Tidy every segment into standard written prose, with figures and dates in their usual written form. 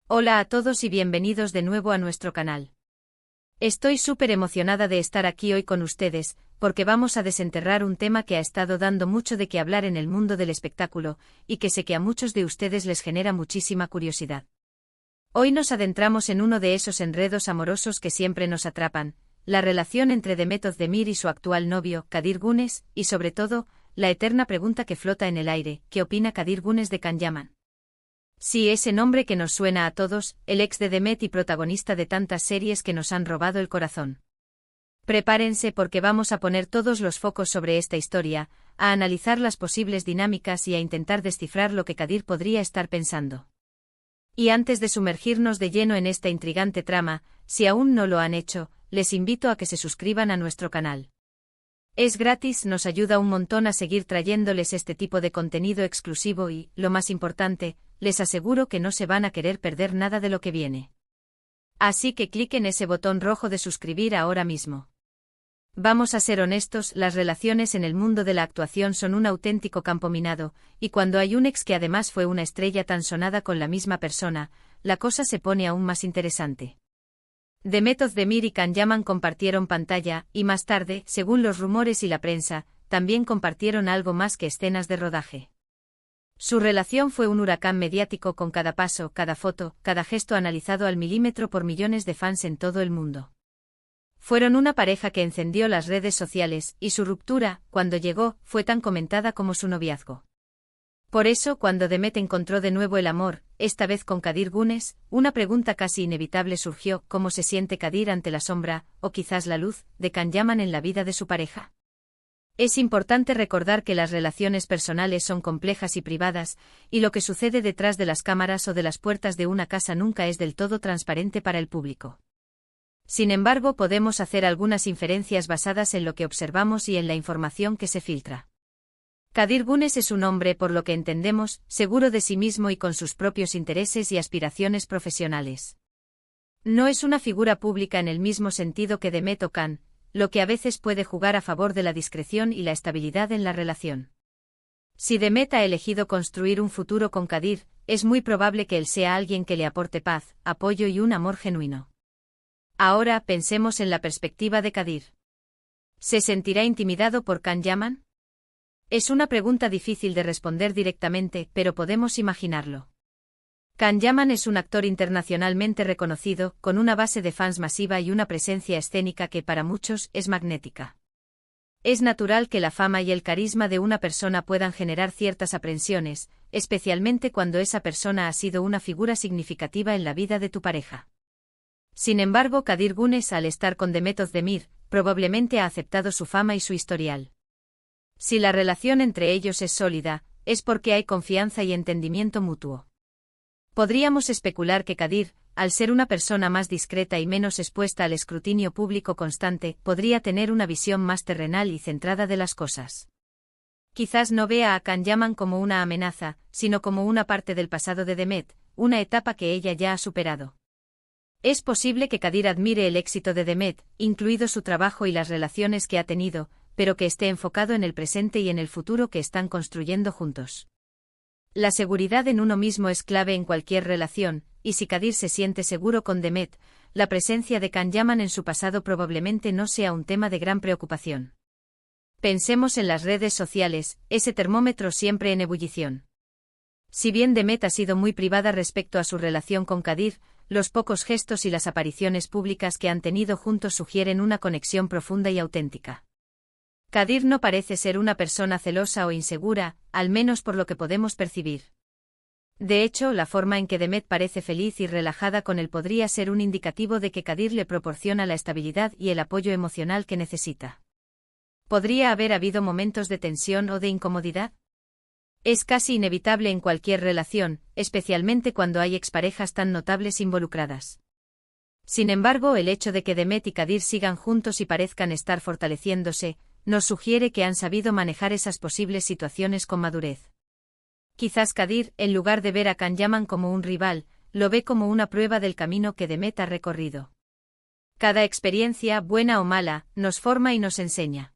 Hola a todos y bienvenidos de nuevo a nuestro canal. Estoy súper emocionada de estar aquí hoy con ustedes, porque vamos a desenterrar un tema que ha estado dando mucho de qué hablar en el mundo del espectáculo, y que sé que a muchos de ustedes les genera muchísima curiosidad. Hoy nos adentramos en uno de esos enredos amorosos que siempre nos atrapan, la relación entre Demet Özdemir y su actual novio, Kadir Güneş, y sobre todo, la eterna pregunta que flota en el aire: ¿qué opina Kadir Güneş de Can Yaman? Sí, ese nombre que nos suena a todos, el ex de Demet y protagonista de tantas series que nos han robado el corazón. Prepárense porque vamos a poner todos los focos sobre esta historia, a analizar las posibles dinámicas y a intentar descifrar lo que Kadir podría estar pensando. Y antes de sumergirnos de lleno en esta intrigante trama, si aún no lo han hecho, les invito a que se suscriban a nuestro canal. Es gratis, nos ayuda un montón a seguir trayéndoles este tipo de contenido exclusivo y, lo más importante, les aseguro que no se van a querer perder nada de lo que viene. Así que cliquen ese botón rojo de suscribir ahora mismo. Vamos a ser honestos, las relaciones en el mundo de la actuación son un auténtico campo minado, y cuando hay un ex que además fue una estrella tan sonada con la misma persona, la cosa se pone aún más interesante. Demet Özdemir y Can Yaman compartieron pantalla, y más tarde, según los rumores y la prensa, también compartieron algo más que escenas de rodaje. Su relación fue un huracán mediático con cada paso, cada foto, cada gesto analizado al milímetro por millones de fans en todo el mundo. Fueron una pareja que encendió las redes sociales, y su ruptura, cuando llegó, fue tan comentada como su noviazgo. Por eso, cuando Demet encontró de nuevo el amor, esta vez con Kadir Güneş, una pregunta casi inevitable surgió: ¿cómo se siente Kadir ante la sombra, o quizás la luz, de Can Yaman en la vida de su pareja? Es importante recordar que las relaciones personales son complejas y privadas, y lo que sucede detrás de las cámaras o de las puertas de una casa nunca es del todo transparente para el público. Sin embargo, podemos hacer algunas inferencias basadas en lo que observamos y en la información que se filtra. Kadir Güneş es un hombre, por lo que entendemos, seguro de sí mismo y con sus propios intereses y aspiraciones profesionales. No es una figura pública en el mismo sentido que Demet o Can, lo que a veces puede jugar a favor de la discreción y la estabilidad en la relación. Si Demet ha elegido construir un futuro con Kadir, es muy probable que él sea alguien que le aporte paz, apoyo y un amor genuino. Ahora pensemos en la perspectiva de Kadir. ¿Se sentirá intimidado por Can Yaman? Es una pregunta difícil de responder directamente, pero podemos imaginarlo. Can Yaman es un actor internacionalmente reconocido, con una base de fans masiva y una presencia escénica que para muchos es magnética. Es natural que la fama y el carisma de una persona puedan generar ciertas aprensiones, especialmente cuando esa persona ha sido una figura significativa en la vida de tu pareja. Sin embargo, Kadir Güneş, al estar con Demet Özdemir, probablemente ha aceptado su fama y su historial. Si la relación entre ellos es sólida, es porque hay confianza y entendimiento mutuo. Podríamos especular que Kadir, al ser una persona más discreta y menos expuesta al escrutinio público constante, podría tener una visión más terrenal y centrada de las cosas. Quizás no vea a Can Yaman como una amenaza, sino como una parte del pasado de Demet, una etapa que ella ya ha superado. Es posible que Kadir admire el éxito de Demet, incluido su trabajo y las relaciones que ha tenido, pero que esté enfocado en el presente y en el futuro que están construyendo juntos. La seguridad en uno mismo es clave en cualquier relación, y si Kadir se siente seguro con Demet, la presencia de Can Yaman en su pasado probablemente no sea un tema de gran preocupación. Pensemos en las redes sociales, ese termómetro siempre en ebullición. Si bien Demet ha sido muy privada respecto a su relación con Kadir, los pocos gestos y las apariciones públicas que han tenido juntos sugieren una conexión profunda y auténtica. Kadir no parece ser una persona celosa o insegura, al menos por lo que podemos percibir. De hecho, la forma en que Demet parece feliz y relajada con él podría ser un indicativo de que Kadir le proporciona la estabilidad y el apoyo emocional que necesita. ¿Podría haber habido momentos de tensión o de incomodidad? Es casi inevitable en cualquier relación, especialmente cuando hay exparejas tan notables involucradas. Sin embargo, el hecho de que Demet y Kadir sigan juntos y parezcan estar fortaleciéndose, nos sugiere que han sabido manejar esas posibles situaciones con madurez. Quizás Kadir, en lugar de ver a Can Yaman como un rival, lo ve como una prueba del camino que Demet ha recorrido. Cada experiencia, buena o mala, nos forma y nos enseña.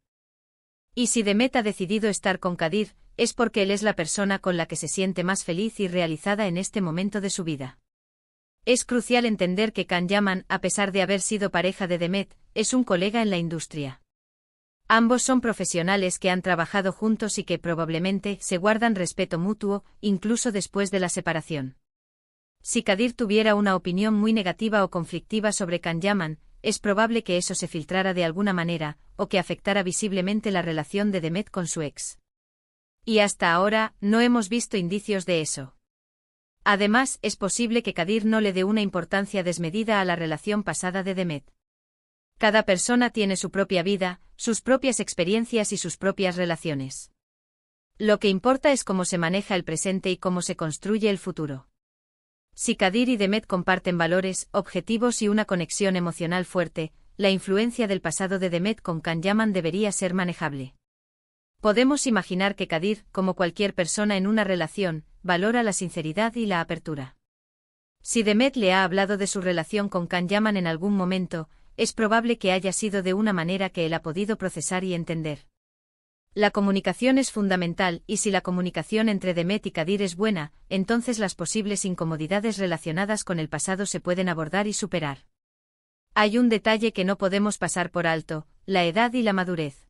Y si Demet ha decidido estar con Kadir, es porque él es la persona con la que se siente más feliz y realizada en este momento de su vida. Es crucial entender que Can Yaman, a pesar de haber sido pareja de Demet, es un colega en la industria. Ambos son profesionales que han trabajado juntos y que probablemente se guardan respeto mutuo, incluso después de la separación. Si Kadir tuviera una opinión muy negativa o conflictiva sobre Can Yaman, es probable que eso se filtrara de alguna manera, o que afectara visiblemente la relación de Demet con su ex. Y hasta ahora, no hemos visto indicios de eso. Además, es posible que Kadir no le dé una importancia desmedida a la relación pasada de Demet. Cada persona tiene su propia vida, sus propias experiencias y sus propias relaciones. Lo que importa es cómo se maneja el presente y cómo se construye el futuro. Si Kadir y Demet comparten valores, objetivos y una conexión emocional fuerte, la influencia del pasado de Demet con Can Yaman debería ser manejable. Podemos imaginar que Kadir, como cualquier persona en una relación, valora la sinceridad y la apertura. Si Demet le ha hablado de su relación con Can Yaman en algún momento, es probable que haya sido de una manera que él ha podido procesar y entender. La comunicación es fundamental, y si la comunicación entre Demet y Kadir es buena, entonces las posibles incomodidades relacionadas con el pasado se pueden abordar y superar. Hay un detalle que no podemos pasar por alto: la edad y la madurez.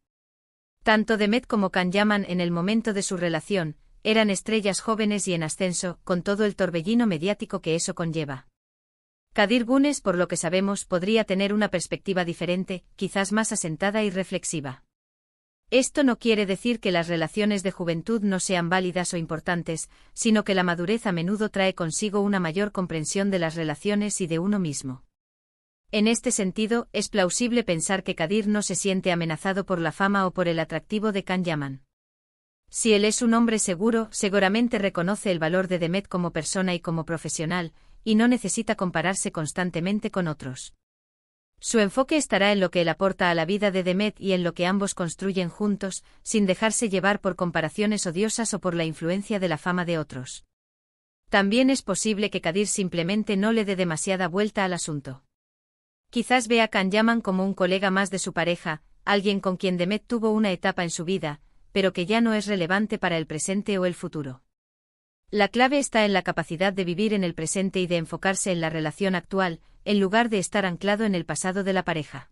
Tanto Demet como Can Yaman en el momento de su relación, eran estrellas jóvenes y en ascenso, con todo el torbellino mediático que eso conlleva. Kadir Gunes, por lo que sabemos, podría tener una perspectiva diferente, quizás más asentada y reflexiva. Esto no quiere decir que las relaciones de juventud no sean válidas o importantes, sino que la madurez a menudo trae consigo una mayor comprensión de las relaciones y de uno mismo. En este sentido, es plausible pensar que Kadir no se siente amenazado por la fama o por el atractivo de Can Yaman. Si él es un hombre seguro, seguramente reconoce el valor de Demet como persona y como profesional, y no necesita compararse constantemente con otros. Su enfoque estará en lo que él aporta a la vida de Demet y en lo que ambos construyen juntos, sin dejarse llevar por comparaciones odiosas o por la influencia de la fama de otros. También es posible que Kadir simplemente no le dé demasiada vuelta al asunto. Quizás vea a Can Yaman como un colega más de su pareja, alguien con quien Demet tuvo una etapa en su vida, pero que ya no es relevante para el presente o el futuro. La clave está en la capacidad de vivir en el presente y de enfocarse en la relación actual, en lugar de estar anclado en el pasado de la pareja.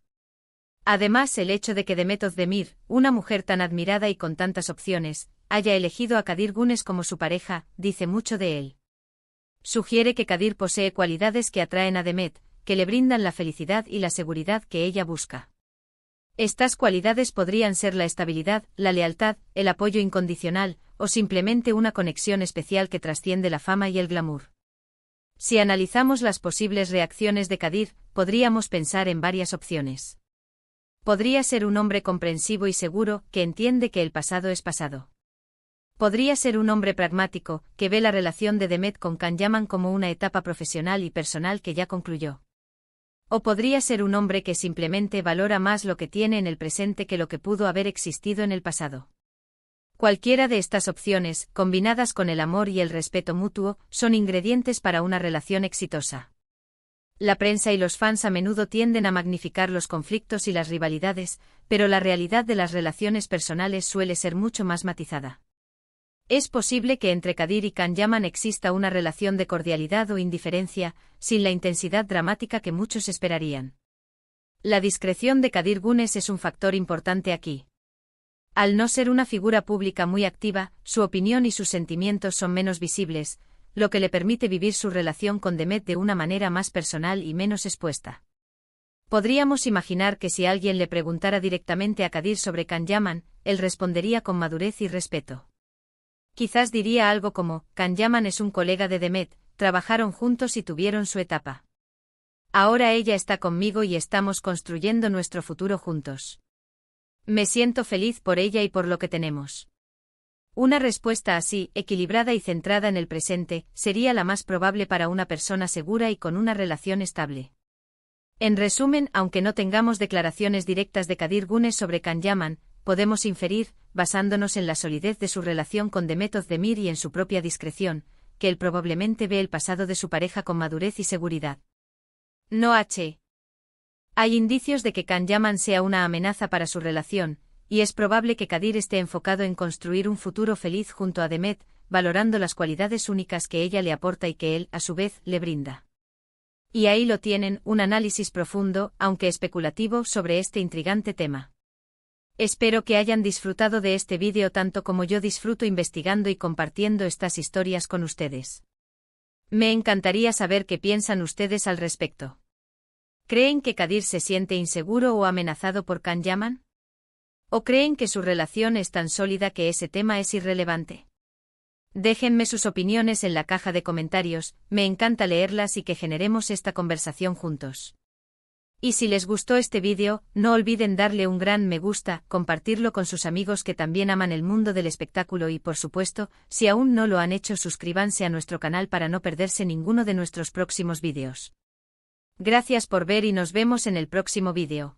Además, el hecho de que Demet Özdemir, una mujer tan admirada y con tantas opciones, haya elegido a Kadir Gunes como su pareja, dice mucho de él. Sugiere que Kadir posee cualidades que atraen a Demet, que le brindan la felicidad y la seguridad que ella busca. Estas cualidades podrían ser la estabilidad, la lealtad, el apoyo incondicional, o simplemente una conexión especial que trasciende la fama y el glamour. Si analizamos las posibles reacciones de Kadir, podríamos pensar en varias opciones. Podría ser un hombre comprensivo y seguro, que entiende que el pasado es pasado. Podría ser un hombre pragmático, que ve la relación de Demet con Can Yaman como una etapa profesional y personal que ya concluyó. O podría ser un hombre que simplemente valora más lo que tiene en el presente que lo que pudo haber existido en el pasado. Cualquiera de estas opciones, combinadas con el amor y el respeto mutuo, son ingredientes para una relación exitosa. La prensa y los fans a menudo tienden a magnificar los conflictos y las rivalidades, pero la realidad de las relaciones personales suele ser mucho más matizada. Es posible que entre Kadir y Can Yaman exista una relación de cordialidad o indiferencia, sin la intensidad dramática que muchos esperarían. La discreción de Kadir Gunes es un factor importante aquí. Al no ser una figura pública muy activa, su opinión y sus sentimientos son menos visibles, lo que le permite vivir su relación con Demet de una manera más personal y menos expuesta. Podríamos imaginar que si alguien le preguntara directamente a Kadir sobre Can Yaman, él respondería con madurez y respeto. Quizás diría algo como: Can Yaman es un colega de Demet, trabajaron juntos y tuvieron su etapa. Ahora ella está conmigo y estamos construyendo nuestro futuro juntos. Me siento feliz por ella y por lo que tenemos. Una respuesta así, equilibrada y centrada en el presente, sería la más probable para una persona segura y con una relación estable. En resumen, aunque no tengamos declaraciones directas de Kadir Gunes sobre Can Yaman, podemos inferir, basándonos en la solidez de su relación con Demet Özdemir y en su propia discreción, que él probablemente ve el pasado de su pareja con madurez y seguridad. No H. Hay indicios de que Can Yaman sea una amenaza para su relación, y es probable que Kadir esté enfocado en construir un futuro feliz junto a Demet, valorando las cualidades únicas que ella le aporta y que él, a su vez, le brinda. Y ahí lo tienen, un análisis profundo, aunque especulativo, sobre este intrigante tema. Espero que hayan disfrutado de este vídeo tanto como yo disfruto investigando y compartiendo estas historias con ustedes. Me encantaría saber qué piensan ustedes al respecto. ¿Creen que Kadir se siente inseguro o amenazado por Can Yaman? ¿O creen que su relación es tan sólida que ese tema es irrelevante? Déjenme sus opiniones en la caja de comentarios, me encanta leerlas y que generemos esta conversación juntos. Y si les gustó este vídeo, no olviden darle un gran me gusta, compartirlo con sus amigos que también aman el mundo del espectáculo y por supuesto, si aún no lo han hecho, suscríbanse a nuestro canal para no perderse ninguno de nuestros próximos vídeos. Gracias por ver y nos vemos en el próximo vídeo.